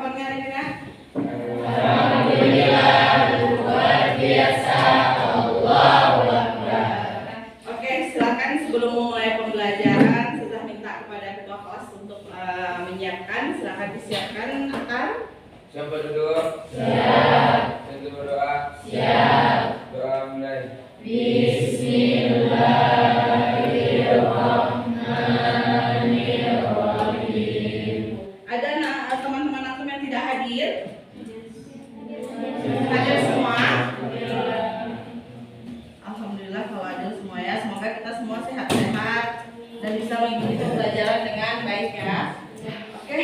kabarnya hari ini ya? Alhamdulillah, luar biasa. Allahu Akbar. Oke, silakan sebelum memulai pembelajaran, saya minta kepada ketua kelas untuk menyiapkan. Silakan disiapkan akar. Siapa duduk? Siap. Tentu berdoa. Siap. Doa mulai. Bismillahirrahmanirrahim. Ada teman-teman antum yang tidak hadir? Hadir semua? Alhamdulillah kalau hadir semua ya. Semoga kita semua sehat-sehat dan bisa mengikuti pembelajaran dengan baik ya. Oke,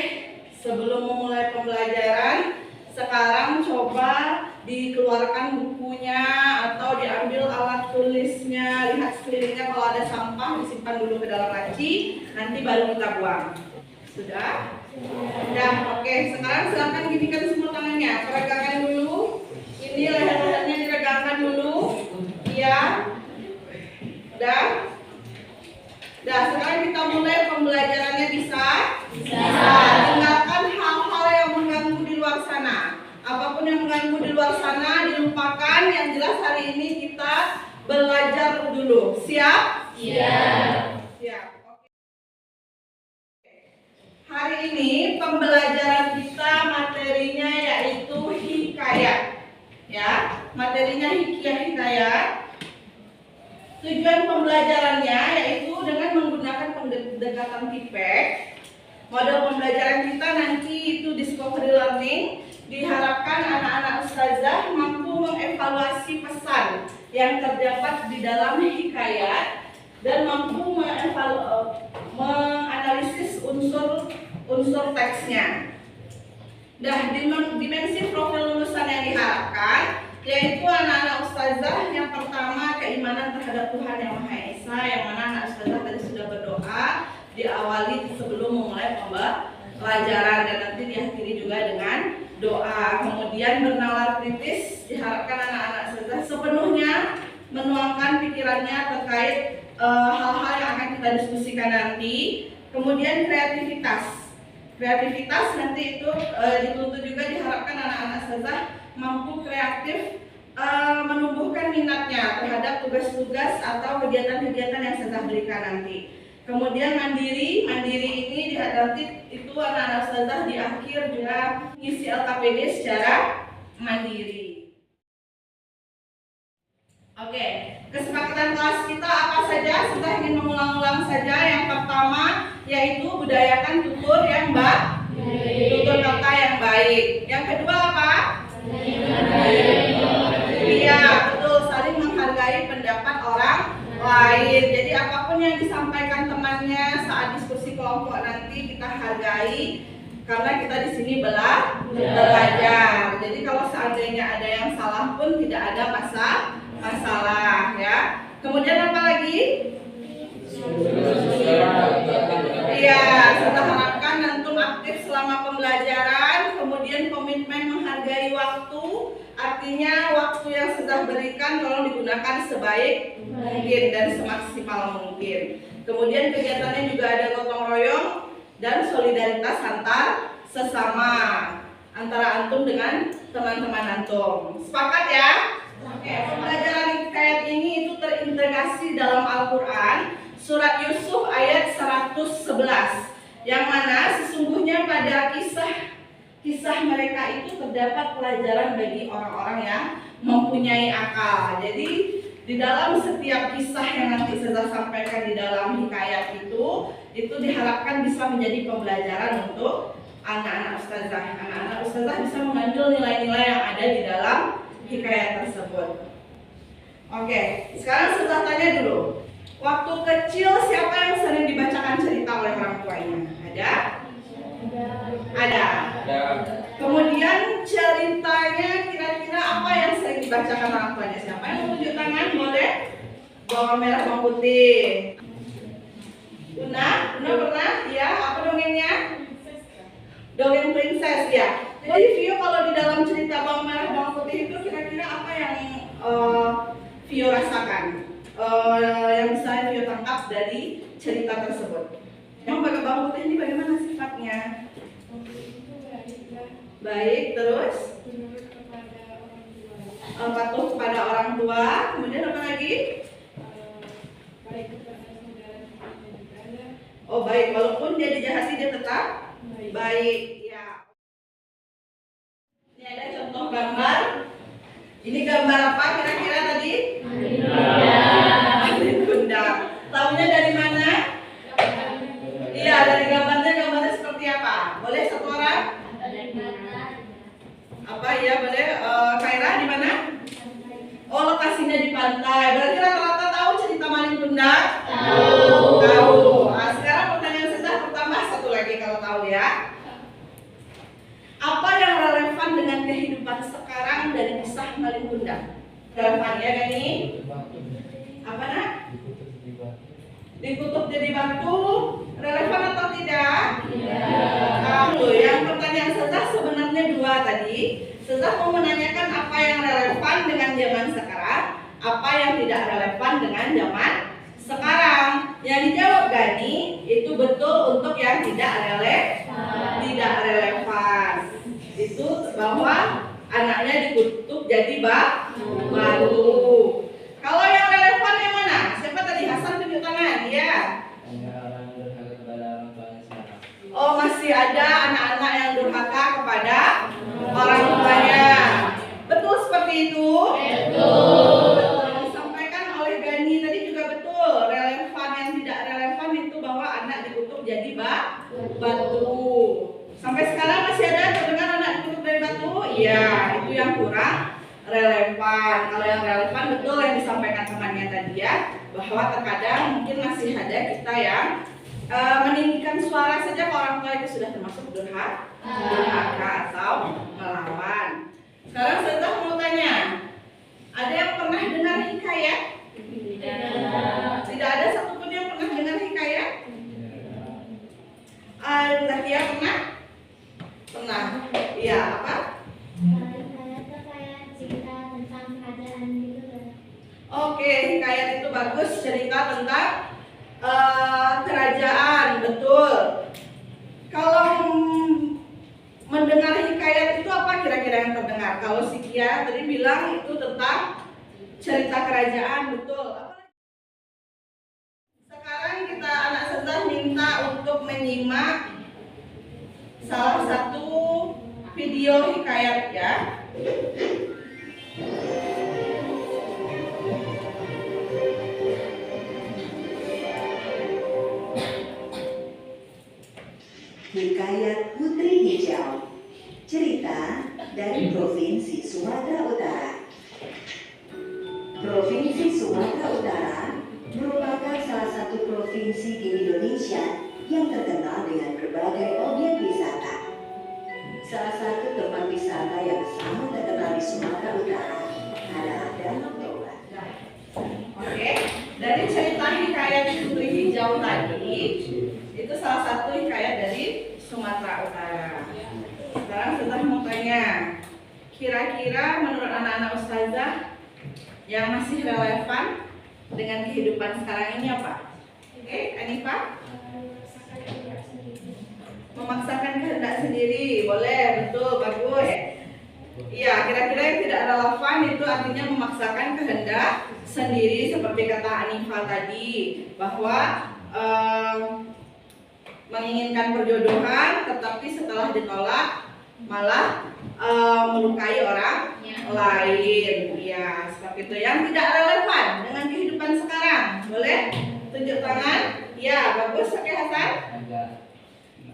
sebelum memulai pembelajaran, sekarang coba dikeluarkan bukunya atau diambil alat tulisnya, lihat sekelilingnya, kalau ada sampah disimpan dulu ke dalam laci, nanti baru kita buang. Sudah? Sudah, oke. Sekarang silakan ginikan semua tangannya, peregangkan dulu. Ini leher-lehernya diregangkan dulu. Iya. Udah? Udah, sekarang kita mulai pembelajarannya bisa? Bisa. Tinggalkan hal-hal yang mengganggu di luar sana. Apapun yang mengganggu di luar sana dilupakan. Yang jelas hari ini kita belajar dulu. Siap? Siap. Siap. Oke. Hari ini pembelajaran kita materinya yaitu hikayat. Ya, materinya hikayat. Tujuan pembelajarannya yaitu dengan menggunakan pendekatan tipek. Model pembelajaran kita nanti itu discovery learning. Diharapkan anak-anak ustazah mampu mengevaluasi pesan yang terdapat di dalam hikayat dan mampu menganalisis unsur teksnya. Nah, dimensi profil lulusan yang diharapkan yaitu anak-anak ustazah yang pertama keimanan terhadap Tuhan Yang Maha Esa, yang mana anak ustazah tadi sudah berdoa diawali sebelum memulai pembelajaran dan nanti diakhiri juga dengan doa. Kemudian bernalar kritis, diharapkan anak-anak ustazah sepenuhnya menuangkan pikirannya terkait hal-hal yang akan kita diskusikan nanti. Kemudian kreativitas nanti itu dituntut juga, diharapkan anak-anak ustazah mampu kreatif menumbuhkan minatnya terhadap tugas-tugas atau kegiatan-kegiatan yang ustazah berikan nanti. Kemudian mandiri ini nanti itu anak-anak ustazah di akhir juga ngisi LKPD secara mandiri. Oke, kesepakatan kelas kita apa saja? Kita ingin mengulang-ulang saja. Yang pertama yaitu budayakan tutur yang tutur kata yang baik. Yang kedua apa? Iya, betul, saling menghargai pendapat orang lain. Jadi apapun yang disampaikan temannya saat diskusi kelompok nanti kita hargai, karena kita di sini belajar. Jadi kalau seandainya ada yang salah pun tidak ada masalah ya. Kemudian apa lagi? Iya, kita harapkan antum aktif selama pembelajaran. Kemudian komitmen menghargai waktu, artinya waktu yang sudah berikan tolong digunakan sebaik mungkin dan semaksimal mungkin. Kemudian kegiatannya juga ada gotong royong dan solidaritas antar sesama, antara antum dengan teman-teman antum. Sepakat ya? Oke, pembelajaran hikayat ini itu terintegrasi dalam Al-Quran surat Yusuf ayat 111, yang mana sesungguhnya pada kisah mereka itu terdapat pelajaran bagi orang-orang yang mempunyai akal. Jadi di dalam setiap kisah yang nanti saya sampaikan di dalam hikayat itu diharapkan bisa menjadi pembelajaran untuk anak-anak ustazah. Anak-anak ustazah bisa mengambil nilai-nilai yang ada di dalam hikayat tersebut. Oke, sekarang saya tanya dulu. Waktu kecil siapa yang sering dibacakan cerita oleh orang tuanya? Ada? Ada. Kemudian ceritanya kira-kira apa yang sering dibacakan orang tuanya? Siapa yang mau tunjuk tangan? Boleh? Bawang merah, bawang putih. Una pernah? Ya, apa dongengnya? Dongeng princess ya. Jadi Vio kalau di dalam cerita bawang merah, bawang putih itu kira-kira apa yang Vio rasakan? Yang bisa Vio tangkap dari cerita tersebut. Emang bawang putih ini bagaimana sifatnya? Baik, terus Menurut kepada orang tua. patuh kepada orang tua. Kemudian apa lagi? Baik kepada saudara dan juga ada Oh baik, walaupun dia dijahati dia tetap baik. baik. Ya. Ini ada contoh gambar. Ini gambar apa kira-kira tadi? Alin Bunda. Tahunya dari mana? Iya, dari gambarnya. Gambarnya seperti apa? Boleh satu orang? Apa ya boleh? Kaira di mana? Oh, lokasinya di pantai. Berarti rata-rata tahu cerita Malin Bunda? Tahu. Tahu. Nah, sekarang pertanyaan saya bertambah satu lagi kalau tahu ya. Apa yang relevan dengan kehidupan sekarang dari kisah Malin Bunda? Relevan ya Gani? Apa nak? Dikutuk jadi batu. Relevan atau tidak? Tahu. Yang pertanyaan Sezah sebenarnya dua tadi. Sezah mau menanyakan apa yang relevan dengan zaman sekarang, apa yang tidak relevan dengan zaman sekarang. Yang dijawab Gani itu betul untuk yang tidak relevan. Itu bahwa anaknya dikutuk jadi batu. Kalau yang relevan yang mana? Siapa tadi? Hasan tunjuk tangan. Ya. Oh, masih ada anak-anak yang durhaka kepada orang tuanya. Betul seperti itu? Betul. Yang disampaikan oleh Gani tadi juga betul. Relevan yang tidak relevan itu bahwa anak dikutuk jadi batu. Sampai sekarang masih ada terdengar anak dikutuk dari batu? Iya, itu yang kurang relevan. Kalau yang relevan betul yang disampaikan temannya tadi ya, bahwa terkadang mungkin masih ada kita yang meninggikan suara saja ke orang tua itu sudah termasuk durhaka atau melawan. Sekarang saya mau tanya, ada yang pernah dengar hikayat? Tidak ada satupun yang pernah dengar hikayat? Zakia pernah? Pernah. Iya, apa? Oke, hikayat itu bagus, cerita tentang kerajaan, betul. Kalau mendengar hikayat itu apa kira-kira yang terdengar? Kalau si Kia tadi bilang itu tentang cerita kerajaan, betul. Sekarang kita anak Sezah minta untuk menyimak salah satu video hikayat ya. Hikayat Putri Hijau. Cerita dari Provinsi Sumatera Utara. Provinsi Sumatera Utara merupakan salah satu provinsi di Indonesia yang terkenal dengan berbagai objek wisata. Salah satu tempat wisata yang sangat terkenal di Sumatera Utara adalah Danau Toba. Oke, dari cerita hikayat Putri Hijau tadi, itu salah satu hikayat dari Sumatera Utara. Sekarang Ustazah mau tanya, kira-kira menurut anak-anak Ustazah yang masih relevan dengan kehidupan sekarang ini apa? Oke, Anifah? Memaksakan kehendak sendiri, boleh, betul, bagus. Iya, kira-kira yang tidak relevan itu artinya memaksakan kehendak sendiri seperti kata Anifah tadi, bahwa menginginkan perjodohan tetapi setelah ditolak malah melukai orang lain. Ya, seperti itu. Yang tidak relevan dengan kehidupan sekarang. Boleh tunjuk tangan? Ya, bagus. Oke, Hasan.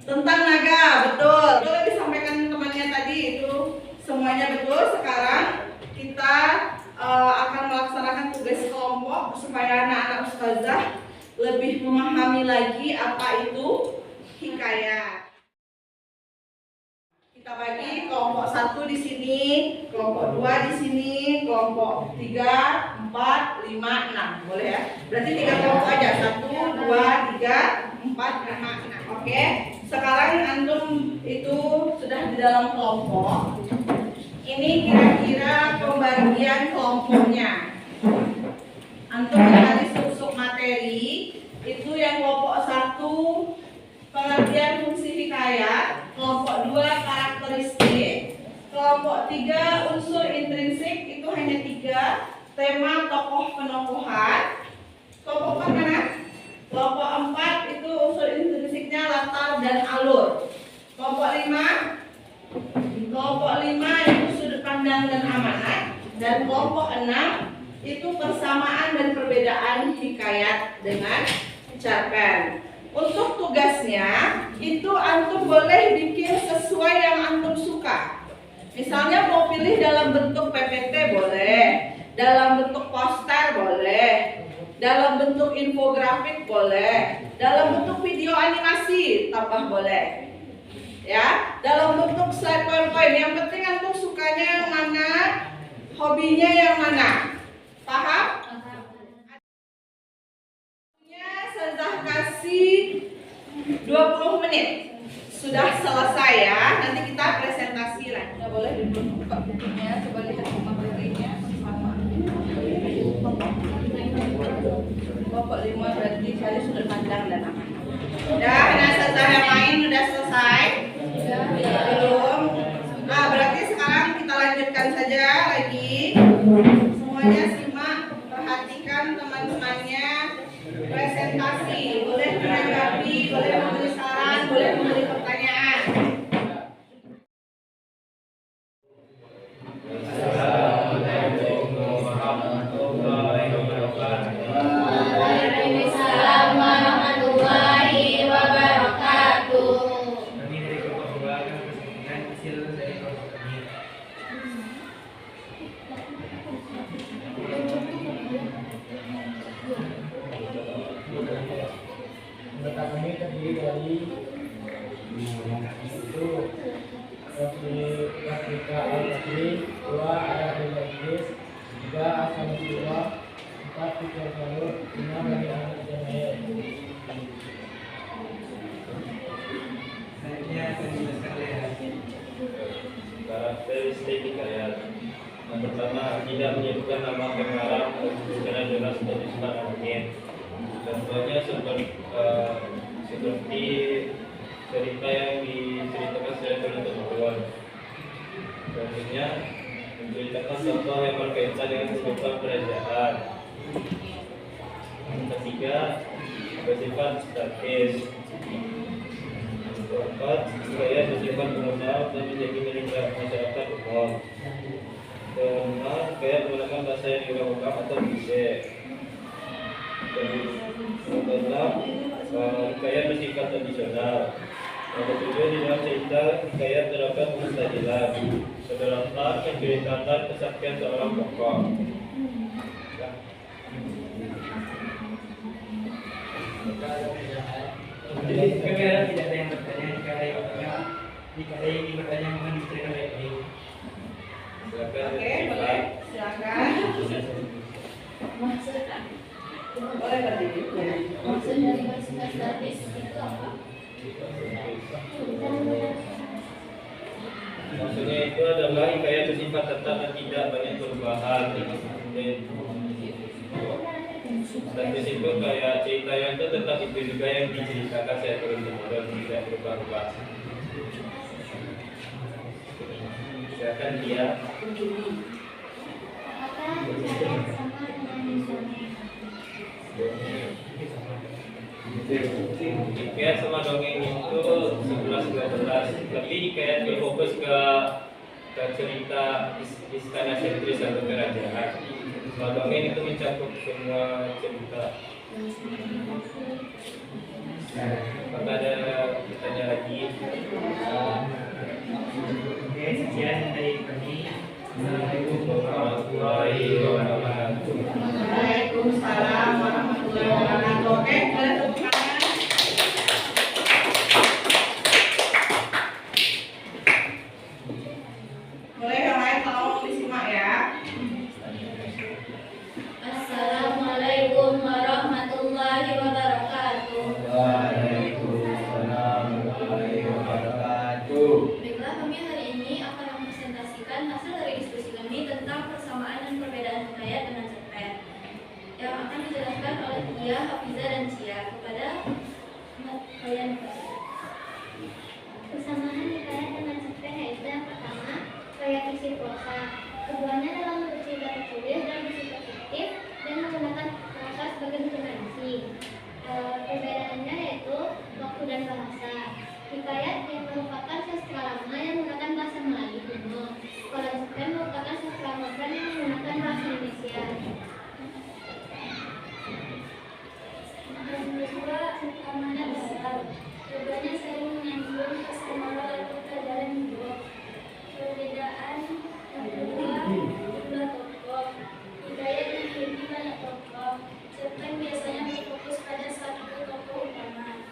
Tentang naga, betul. Itu yang disampaikan temannya tadi itu semuanya betul. Sekarang kita akan melaksanakan tugas kelompok supaya anak-anak ustazah lebih memahami lagi apa itu hikayat. Kita bagi kelompok 1 di sini, kelompok 2 di sini, kelompok 3, 4, 5, 6. Boleh ya? Berarti 3 kelompok aja. 1, 2, 3, 4, 5, 6. Oke. Sekarang antum itu sudah di dalam kelompok. Ini kira-kira pembagian kelompoknya. Antum mencari sub-sub materi. Itu yang kelompok 1 pengertian fungsi hikayat, kelompok 2 karakteristik, Kelompok 3 unsur intrinsik itu hanya 3. Tema, tokoh, penokohan. Kelompok 4 mana? Kelompok 4 itu unsur intrinsiknya latar dan alur. Kelompok 5 itu sudut pandang dan amanat. Dan kelompok 6 itu persamaan dan perbedaan hikayat dengan cerpen. Untuk tugasnya itu antum boleh bikin sesuai yang antum suka. Misalnya mau pilih dalam bentuk PPT boleh, dalam bentuk poster boleh, dalam bentuk infografik boleh, dalam bentuk video animasi tambah boleh. Ya, dalam bentuk slide PowerPoint. Yang penting antum sukanya yang mana, hobinya yang mana. Paham? Saya kasih 20 menit. Sudah selesai ya. Nanti kita presentasi lagi. Nggak boleh dibuka bukunya. Coba lihat materinya sama. Kelompok 5 berarti saya sudah pandang dan aman. Udah, nah yang lain udah selesai. Belum. Nah, berarti sekarang kita lanjutkan saja lagi. Semuanya simak, perhatikan teman-temannya. Presentasi, boleh menanggapi, boleh memberi saran, boleh memberi pertanyaan. Assalamualaikum warahmatullahi wabarakatuh. Waalaikumsalam warahmatullahi wabarakatuh. Kami dari kelompok 2 akan mempresentasikan hasil dari kelompok kami. Anggota kami terdiri dari itu Afrika Al-Fatih, 2 Arab Inggris, 3 Asal Jawa, 4 Fikir Jalur, 5 Bani Ahmad Jamaah. Selanjutnya akan dijelaskan oleh Hakim. Karakteristik hikayat. Yang pertama, tidak menyebutkan nama pengarang secara jelas dan disebut mungkin. Contohnya seperti cerita yang diceritakan secara turun-temurun. Selanjutnya, menceritakan contoh yang berkaitan dengan kehidupan kerajaan. Yang ketiga, bersifat statis. Yang keempat, hikayat bersifat umumnya dan menjadi milik masyarakat umum. Kelima, hikayat menggunakan bahasa yang diurang-urang atau klise. Yang keenam, hikayat bersifat tradisional. Yang ketujuh, di dalam cerita hikayat terdapat mustahilan. Kedelapan, menceritakan kesaktian seorang tokoh. Jadi kamera tidak ada yang bertanya jika ada yang ingin bertanya mohon diceritakan baik-baik. Silakan. Oke, boleh. Silakan. Boleh berdiri. Maksud dari bersifat statis itu apa? Maksudnya itu adalah hikayat bersifat tetap dan tidak banyak perubahan. Statis itu kayak cerita yang itu tetap itu juga yang diceritakan saya turun-temurun, tidak berubah-ubah. Silakan dia. Apakah hikayat sama dengan misalnya? Hikayat sama dongeng itu 11-12, tapi hikayat berfokus ke cerita istana sentris atau kerajaan. Kalau dongeng itu mencakup semua cerita. Apakah ada pertanyaan lagi? Oke, sekian dari kami. Assalamualaikum warahmatullahi wabarakatuh. Waalaikumsalam warahmatullahi wabarakatuh. Oke, boleh tepuk tangan. Boleh yang lain tolong disimak ya. Assalamualaikum warahmatullahi wabarakatuh. Waalaikumsalam warahmatullahi wabarakatuh. Baiklah, kami hari ini akan mempresentasikan hasil dari diskusi kami tentang persamaan dan perbedaan hikayat dengan cerpen yang akan dijelaskan oleh Tia, Hafiza, dan Cia kepada kalian. Persamaan hikayat dengan cerpen yaitu yang pertama, kayak dan bahasa. Hikayat yang merupakan sastra lama yang menggunakan bahasa Melayu kuno. Kalau cerpen merupakan sastra modern yang menggunakan bahasa Indonesia. Dan kedua, amanat dasar. Keduanya sering menyambung pesan moral atau pelajaran hidup. Perbedaan yang kedua, jumlah tokoh. Hikayat memiliki banyak tokoh. Cerpen biasanya berfokus pada satu tokoh utama.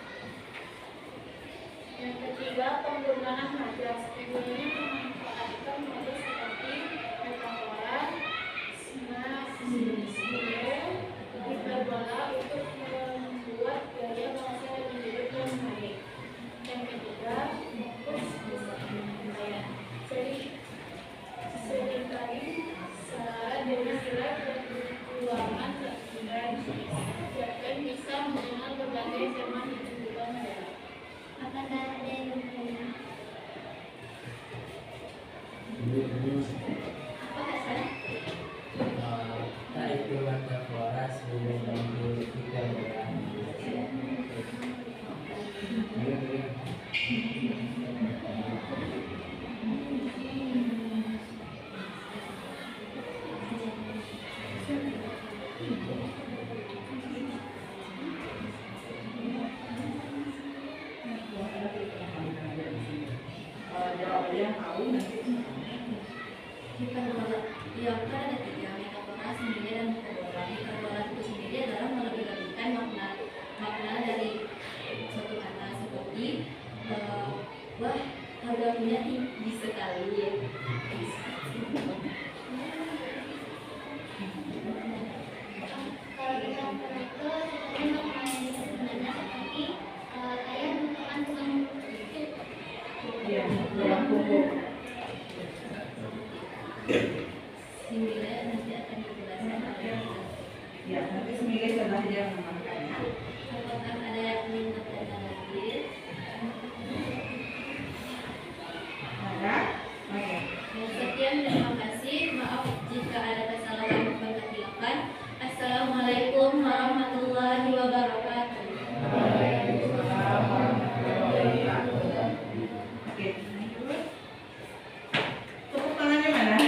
Yang ketiga, penggunaan majas. Keduanya memanfaatkan majas seperti metafora, simbola, hiperbola untuk membuat gaya bahasa yang hidup dan menarik. Yang ketiga, fokus hikayat. Seringkali salah dengan istilah keuangan dan cerpen bisa mengenal berbagai zaman di kehidupan modern. Apakah ada yang bertanya? Apa Hasan? Tak itu metafora sebelum lanjut kita Yang tahu nanti. Hiperbola, ya kan ada tiga, metafora, simbola, dan hiperbola. Hiperbola itu sendiri adalah melebih-lebihkan makna dari suatu kata seperti wah harganya tinggi sekali ya. Kalau kita itu sebenarnya maknanya sebenarnya seperti ayah merupakan tukang itu. Iya, dalam pupuk. Simbola nanti akan dijelaskan oleh Ya, nanti semilai setelah dia memakannya. apakah ada yang ingin bertanya lagi? Ada? Oke. Sekian, terima kasih. Maaf jika ada kesalahan atau kesilapan. Assalamualaikum warahmatullahi wabarakatuh. Oke. Tepuk tangannya mana?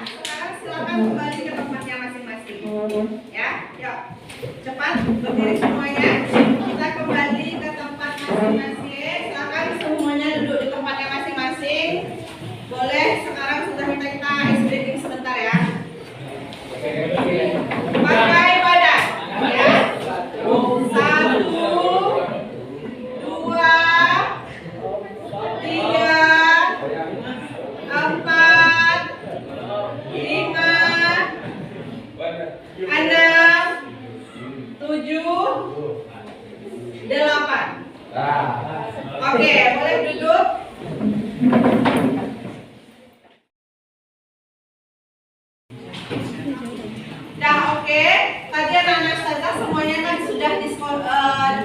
Sekarang silakan kembali ke tempatnya masing-masing. Ya, yuk. Cepat berdiri semuanya. Kita kembali ke tempat masing-masing. Silakan semuanya duduk di tempatnya masing-masing. Boleh sekarang sudah kita ice breaking sebentar ya. Pakai badan. Ya. 1, 2, 3, 4, 5, 6, 7, 8. Oke, boleh duduk. Dah oke. Tadi anak-anak ustazah semuanya kan sudah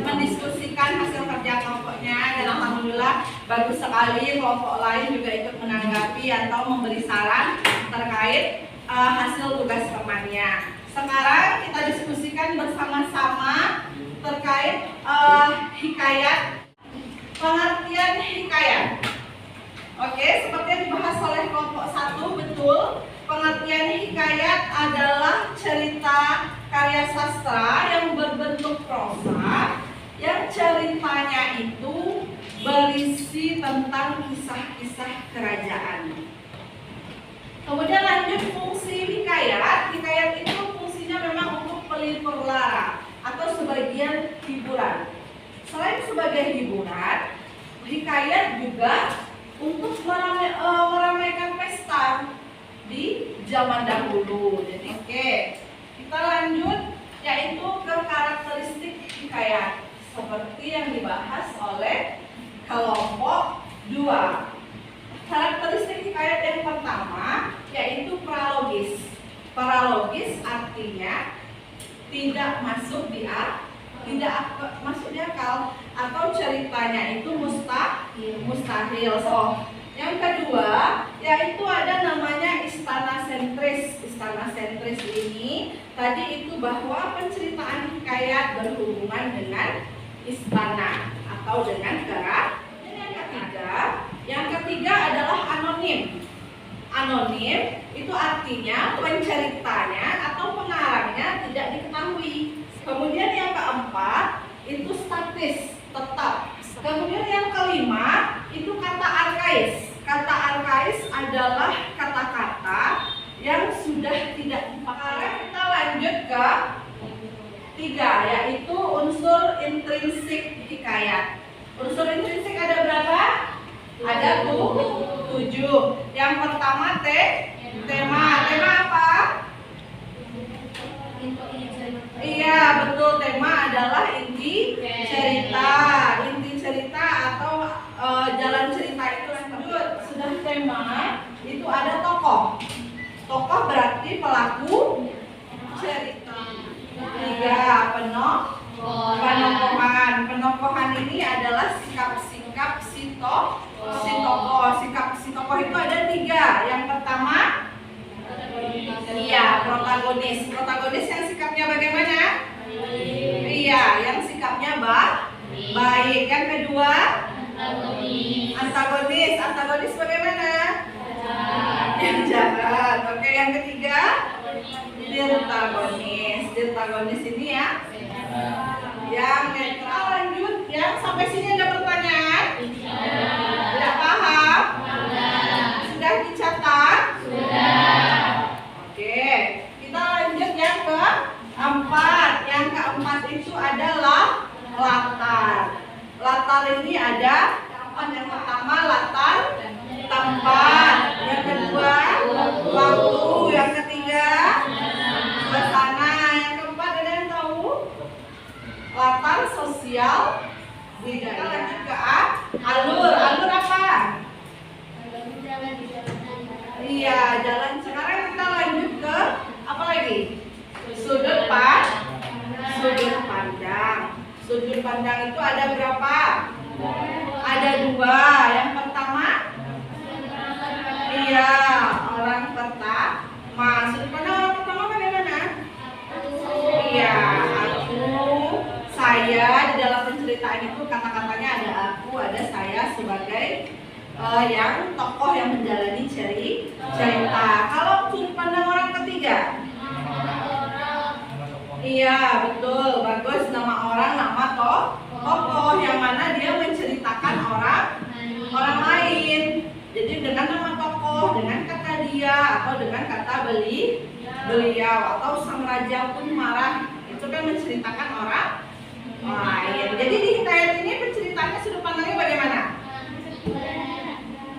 mendiskusikan hasil kerja kelompoknya dan alhamdulillah bagus sekali. Kelompok lain juga ikut menanggapi atau memberi saran terkait hasil tugas temannya. Sekarang kita diskusikan bersama-sama terkait hikayat, pengertian hikayat. Oke, seperti yang dibahas oleh kelompok 1, betul. Pengertian hikayat adalah cerita karya sastra yang berbentuk prosa, yang ceritanya itu berisi tentang kisah-kisah kerajaan. Kemudian lanjut fungsi hikayat. Hikayat itu fungsinya memang untuk pelipur lara atau sebagian hiburan. Selain sebagai hiburan, hikayat juga untuk meramaikan pesta di zaman dahulu. Jadi oke, kita lanjut yaitu ke karakteristik hikayat seperti yang dibahas oleh kelompok 2. Karakteristik hikayat yang pertama yaitu pralogis. Pralogis artinya tidak masuk di akal atau ceritanya itu mustahil. So, yang kedua yaitu ada namanya istana sentris. Istana sentris ini tadi itu bahwa penceritaan hikayat berhubungan dengan istana atau dengan kerajaan. Yang ketiga adalah anonim. Anonim itu artinya penceritanya atau pengarangnya tidak diketahui. Kemudian yang keempat itu statis, tetap. Kemudian yang kelima itu kata arkais. Kata arkais adalah kata-kata yang sudah tidak dipakai. Kita lanjut ke tiga, yaitu unsur intrinsik hikayat. Unsur intrinsik ada berapa? Ada 7. Yang pertama tema. Tema apa? Iya, betul. Tema adalah inti cerita. Inti cerita atau jalan cerita itu lanjut. Sudah tema, itu ada tokoh. Tokoh berarti pelaku cerita. 3. Penokohan. Penokohan ini adalah sikap-sikap si tokoh. Sikap si tokoh itu ada 3. Yang pertama, iya, protagonis. Protagonis yang sikapnya bagaimana? Iya, yang sikapnya baik. Yang kedua, antagonis. Antagonis bagaimana? Yang jahat. Oke, yang ketiga, dirtagonis. Dirtagonis ini ya yang netral. Lanjut, yang sampai sini ada pertanyaan? Tidak paham? Sudah dicatat? Oke, kita lanjut yang keempat. Yang keempat itu adalah latar. Latar ini ada yang pertama latar tempat, yang kedua waktu, yang ketiga suasana, yang keempat ada yang tahu? Latar sosial budaya. Kita lanjut ke alur. Alur apa? Iya, jalan. Sekarang kita lanjut ke apa lagi? Sudut pandang. Sudut pandang itu ada berapa? Ada 2. Yang pertama, iya, orang pertama. Sudut pandang orang pertama bagaimana? Iya, aku, saya. Di dalam penceritaan itu kata-katanya ada aku, ada saya sebagai yang tokoh yang menjalani cerita. Kalau sudut pandang orang ketiga, iya, betul, bagus. Nama orang, nama tokoh yang mana dia menceritakan orang lain. Jadi dengan nama tokoh, dengan kata dia atau dengan kata beliau atau sang raja pun marah, itu kan menceritakan orang lain. Jadi di hikayat ini penceritanya sudut pandangnya bagaimana?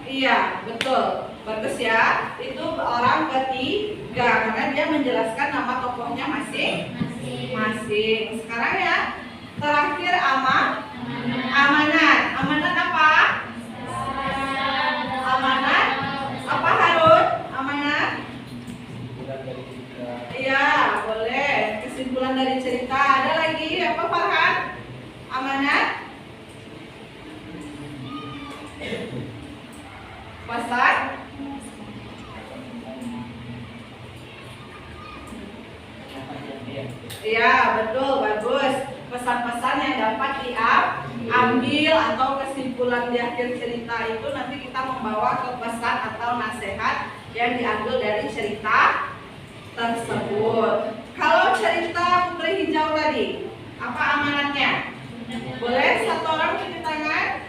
Iya, betul. Bagus ya. Itu orang ketiga karena dia menjelaskan nama tokohnya masing-masing. Sekarang ya, terakhir amanat. Amanat apa? Amanat apa Harun? Amanat? Iya, boleh. Kesimpulan dari cerita. Ada lagi apa Farhan? Amanat? Pesan? Iya, betul, bagus. Pesan-pesan yang dapat diambil atau kesimpulan di akhir cerita itu nanti kita membawa ke pesan atau nasihat yang diambil dari cerita tersebut. Kalau cerita Putri Hijau tadi, apa amanatnya? Boleh satu orang cuci tangan?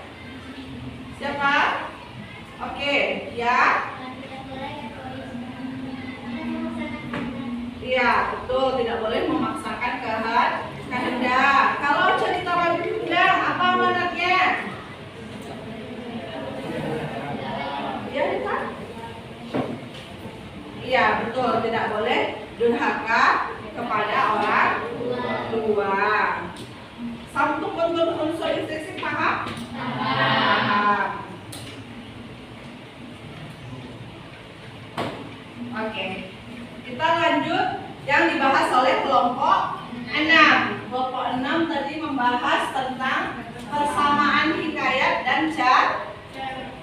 Siapa? Oke, ya. Iya, betul, tidak boleh memaksakan kehendak. Kalau cerita Babi Undang, apa amanatnya? Iya, Rita? Iya, betul, tidak boleh durhaka kepada orang tua. Satu unsur intrinsik paham? Paham. Oke, kita lanjut yang dibahas oleh kelompok 6. Kelompok 6 tadi membahas tentang persamaan hikayat dan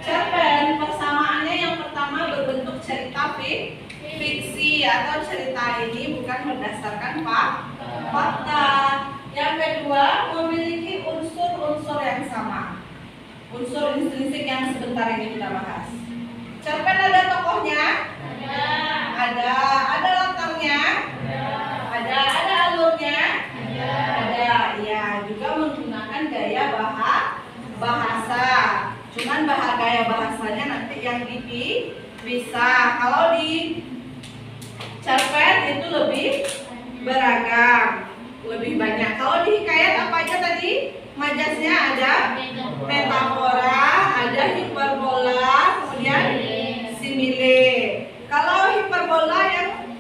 cerpen. Persamaannya yang pertama berbentuk cerita fiksi atau cerita ini bukan berdasarkan fakta. Yang kedua, memiliki unsur-unsur yang sama. Unsur intrinsik yang sebentar ini kita bahas. Cerpen ada tokohnya? Ada latarnya? Ada alurnya? Ada. Ya, juga menggunakan gaya bahasa. Cuman gaya bahasanya nanti yang dipisah. Kalau di cerpen itu lebih beragam, lebih banyak. Kalau di hikayat apa aja tadi? Majasnya ada metafora, ada hiperbola, kemudian simile. Kalau hiperbola yang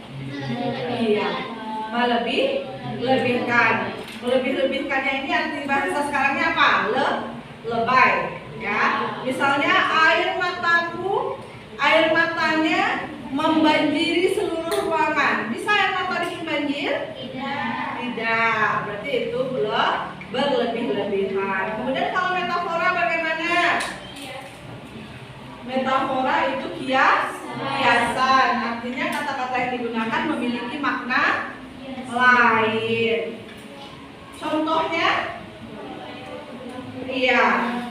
melebihkan. Melebih-lebihkannya ini arti bahasa sekarangnya apa? Lebay, ya. Misalnya air matanya membanjiri seluruh ruangan. Bisa air mata bikin banjir? Tidak. Berarti itu belum berlebih-lebihan. Kemudian kalau metafora bagaimana? Metafora itu kiasan. Artinya kata-kata yang digunakan memiliki makna lain. Contohnya? Iya,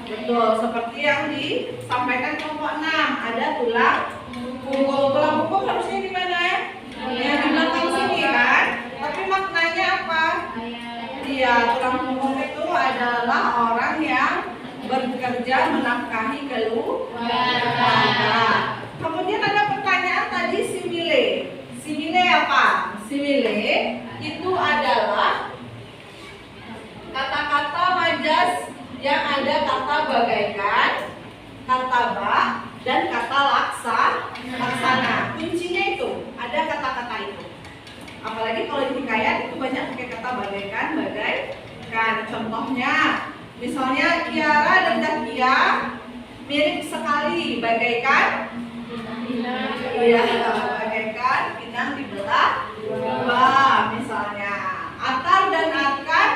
betul. Seperti yang disampaikan kelompok 6. Ada tulang punggung. Tulang punggung harusnya di mana? Ya, di belakang sini kan? Tapi maknanya apa? Iya, tulang punggung itu adalah orang yang bekerja menafkahi keluarga. Kemudian ada pertanyaan tadi simile. Simile apa? Simile itu adalah kata-kata majas yang ada kata bagaikan, kata bak, dan kata laksana. Kuncinya itu ada kata-kata itu. Apalagi kalau di hikayat itu banyak pakai kata bagaikan. Contohnya, misalnya Kiara dan Zakia mirip sekali bagaikan. Iya, bagaikan pinang dibelah dua. Misalnya, Atar dan Arkan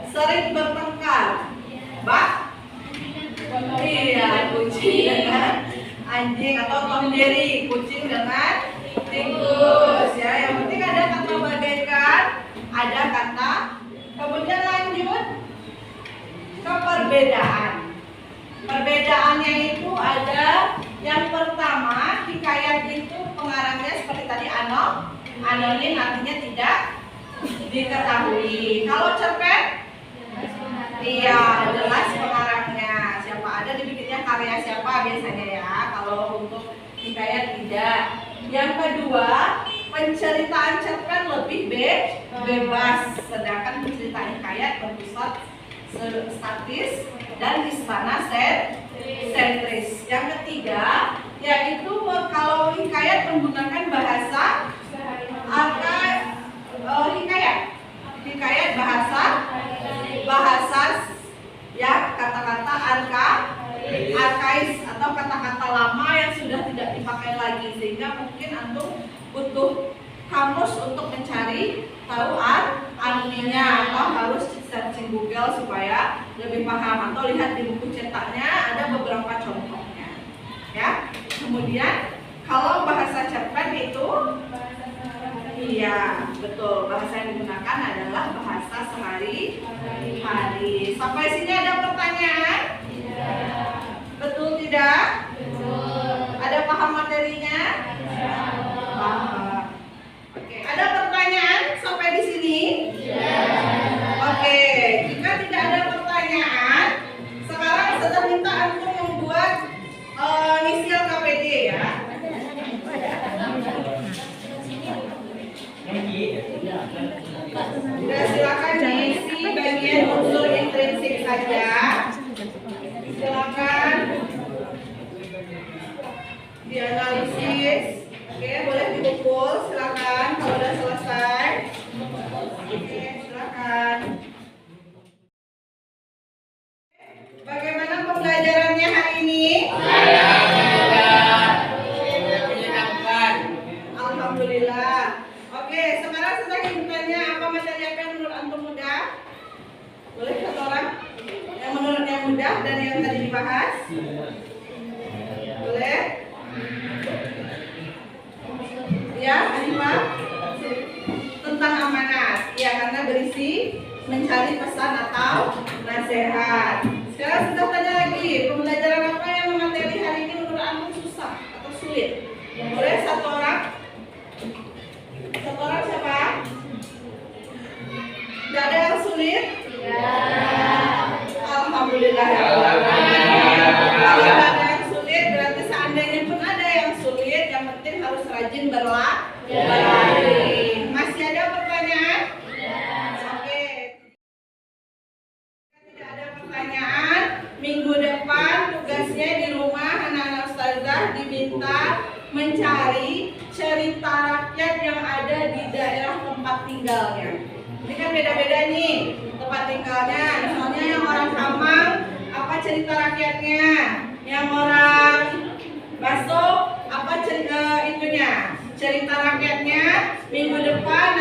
sering bertengkar. Iya, kucing dengan anjing atau Tom Jerry, kucing dengan tikus. Ya, yang penting ada kata bagaikan, ada kata. Kemudian lanjut ke perbedaan. Perbedaannya itu ada yang pertama, hikayat itu pengarangnya seperti tadi anonim, artinya tidak diketahui. Kalau cerpen, iya jelas pengarangnya siapa, ada dibikinnya karya siapa biasanya ya. Kalau untuk hikayat tidak. Yang kedua, penceritaan cerpen lebih bebas, sedangkan penceritaan hikayat bersifat statis dan istana sentris. Yang ketiga, yaitu kalau hikayat menggunakan bahasa hikayat bahasa ya, kata-kata arkais atau kata-kata lama yang sudah tidak dipakai lagi, sehingga mungkin antum butuh kamus untuk mencari tahu artinya, atau harus searching Google supaya lebih paham, atau lihat di buku cetaknya ada beberapa contohnya ya. Kemudian kalau bahasa cerpen itu iya betul, bahasa yang digunakan adalah bahasa sehari-hari. Sampai sini ada pertanyaan? Betul tidak? Ada paham materinya? Paham. Oke, ada pertanyaan sampai di sini? Oke, jika tidak ada pertanyaan, sekarang saya minta antum membuat inisial KPD ya. Sudah, silakan diisi bagian unsur intrinsik saja. Silakan dianalisis. Oke, boleh dipukul. Silakan kalau sudah selesai. Oke, silakan. Bagaimana pembelajarannya hari ini? Alhamdulillah. Oke, sekarang saya ingin bertanya, apa materi apa yang menurut antum mudah? Boleh satu orang? Yang menurutnya mudah dan yang tadi dibahas? Boleh? nasihat. Sekarang sudah tanya lagi, pembelajaran apa yang materi hari ini menurut antum susah atau sulit? Boleh satu orang? Satu orang siapa? Tidak ada yang sulit? Alhamdulillah ya Allah. Kalau ada yang sulit berarti seandainya pun ada yang sulit, yang penting harus rajin berlatih. Masih ada pertanyaan? Oke. Tidak ada pertanyaan. Minggu depan tugasnya di rumah anak-anak ustazah diminta mencari cerita rakyat yang ada di daerah tempat tinggalnya. Ini kan beda-beda nih tempat tinggalnya. Misalnya yang orang Kamang, apa cerita rakyatnya? Yang orang Baso, apa cerita rakyatnya? Minggu depan